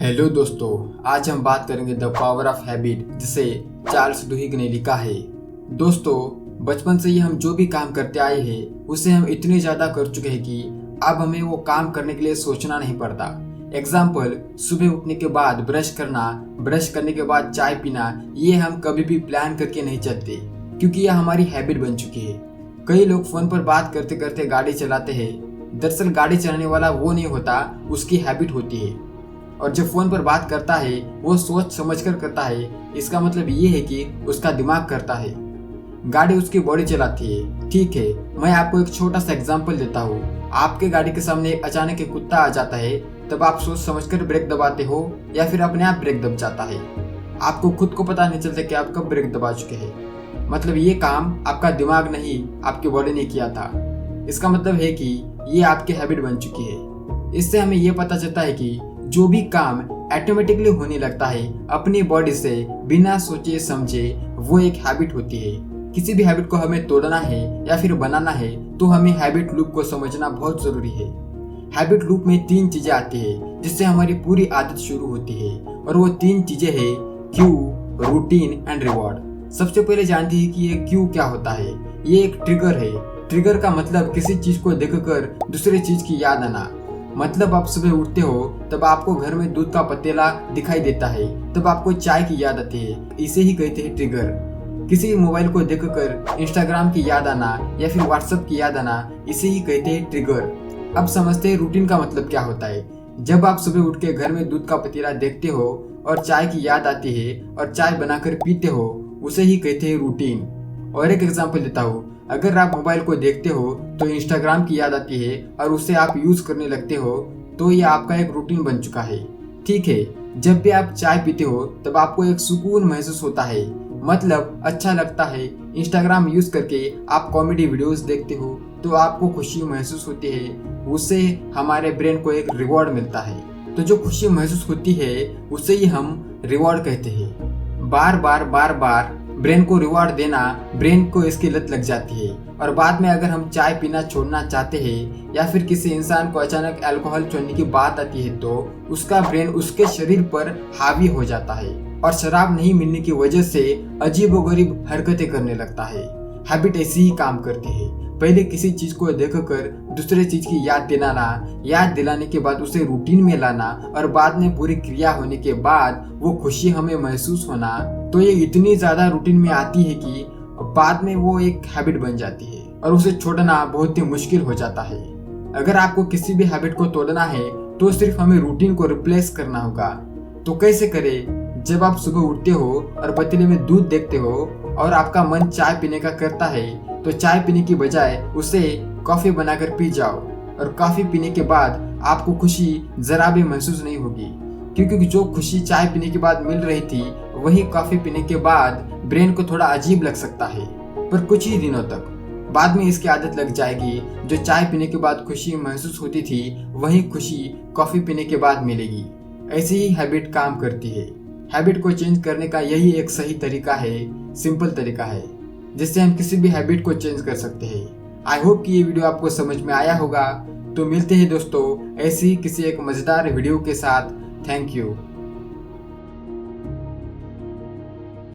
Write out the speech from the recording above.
Hello दोस्तों, आज हम बात करेंगे द पावर ऑफ हैबिट, जिसे चार्ल्स डुहिग ने लिखा है। दोस्तों, बचपन से ही हम जो भी काम करते आए हैं उसे हम इतने ज्यादा कर चुके हैं कि अब हमें वो काम करने के लिए सोचना नहीं पड़ता। एग्जाम्पल, सुबह उठने के बाद ब्रश करना, ब्रश करने के बाद चाय पीना, ये हम कभी भी प्लान करके नहीं चलते क्योंकि यह हमारी हैबिट बन चुकी है। कई लोग फोन पर बात करते करते गाड़ी चलाते हैं। दरअसल गाड़ी चलाने वाला वो नहीं होता, उसकी हैबिट होती है। और जब फोन पर बात करता है वो सोच समझकर करता है। इसका मतलब ये है कि उसका दिमाग करता है, गाड़ी उसकी बॉडी चलाती है। ठीक है, मैं आपको एक छोटा सा एग्जांपल देता हूँ। आपके गाड़ी के सामने अचानक एक कुत्ता आ जाता है, तब आप सोच समझकर ब्रेक दबाते हो या फिर अपने आप ब्रेक दब जाता है। आपको खुद को पता नहीं चलता कि आप कब ब्रेक दबा चुके हैं। मतलब ये काम आपका दिमाग नहीं, आपकी बॉडी ने किया था। इसका मतलब है कि ये आपकी हैबिट बन चुकी है। इससे हमें ये पता चलता है कि जो भी काम ऑटोमेटिकली होने लगता है अपनी बॉडी से बिना सोचे समझे, वो एक हैबिट होती है। किसी भी हैबिट को हमें तोड़ना है या फिर बनाना है तो हमें हैबिट लूप को समझना बहुत जरूरी है। हैबिट लूप में 3 चीजें आती है जिससे हमारी पूरी आदत शुरू होती है, और वो 3 चीजें है क्यू, रूटीन एंड रिवॉर्ड। सबसे पहले जानते हैं कि ये क्यू क्या होता है। ये एक ट्रिगर है। ट्रिगर का मतलब किसी चीज को देखकर दूसरे चीज की याद आना। मतलब आप सुबह उठते हो तब आपको घर में दूध का पतीला दिखाई देता है, तब आपको चाय की याद आती है। इसे ही कहते हैं ट्रिगर। किसी मोबाइल को देखकर इंस्टाग्राम की याद आना या फिर व्हाट्सएप की याद आना, इसे ही कहते हैं ट्रिगर। अब समझते हैं रूटीन का मतलब क्या होता है। जब आप सुबह उठ के घर में दूध का पतीला देखते हो और चाय की याद आती है और चाय बनाकर पीते हो, उसे ही कहते हैं रूटीन। और एक एग्जांपल देता हूँ। अगर आप मोबाइल को देखते हो तो इंस्टाग्राम की याद आती है और उसे आप यूज करने लगते हो, तो ये आपका एक रूटीन बन चुका है। ठीक है, जब भी आप चाय पीते हो तब आपको एक सुकून महसूस होता है, मतलब अच्छा लगता है। इंस्टाग्राम यूज करके आप कॉमेडी वीडियोस देखते हो तो आपको खुशी महसूस होती है। उससे हमारे ब्रेन को एक रिवॉर्ड मिलता है। तो जो खुशी महसूस होती है उसे ही हम रिवॉर्ड कहते हैं। बार बार ब्रेन को रिवॉर्ड देना, ब्रेन को इसकी लत लग जाती है। और बाद में अगर हम चाय पीना छोड़ना चाहते हैं या फिर किसी इंसान को अचानक अल्कोहल छोड़ने की बात आती है तो उसका ब्रेन उसके शरीर पर हावी हो जाता है और शराब नहीं मिलने की वजह से अजीबोगरीब हरकतें करने लगता है। हैबिट ऐसी ही काम करती है। पहले किसी चीज को देखकर दूसरे चीज की याद दिलाना, याद दिलाने के बाद उसे रूटीन में लाना, और बाद में पूरी क्रिया होने के बाद वो खुशी हमें महसूस होना, तो ये इतनी ज्यादा रूटीन में आती है कि बाद में वो एक हैबिट बन जाती है और उसे छोड़ना बहुत ही मुश्किल हो जाता है। अगर आपको किसी भी हैबिट को तोड़ना है तो सिर्फ हमें रूटीन को रिप्लेस करना होगा। तो कैसे करें? जब आप सुबह उठते हो और पतीले में दूध देखते हो और आपका मन चाय पीने का करता है, तो चाय पीने की बजाय उसे कॉफी बनाकर पी जाओ। और कॉफी पीने के बाद आपको खुशी जरा भी महसूस नहीं होगी, क्योंकि जो खुशी चाय पीने के बाद मिल रही थी वही कॉफी पीने के बाद ब्रेन को थोड़ा अजीब लग सकता है, पर कुछ ही दिनों तक। बाद में इसकी आदत लग जाएगी। जो चाय पीने के बाद खुशी महसूस होती थी वही खुशी कॉफी पीने के बाद मिलेगी। ऐसी ही हैबिट काम करती है। हैबिट को चेंज करने का यही एक सही तरीका है, सिंपल तरीका है, जिससे हम किसी भी हैबिट को चेंज कर सकते हैं। आई होप कि ये वीडियो आपको समझ में आया होगा। तो मिलते हैं दोस्तों ऐसी ही किसी एक मजेदार वीडियो के साथ। Thank you.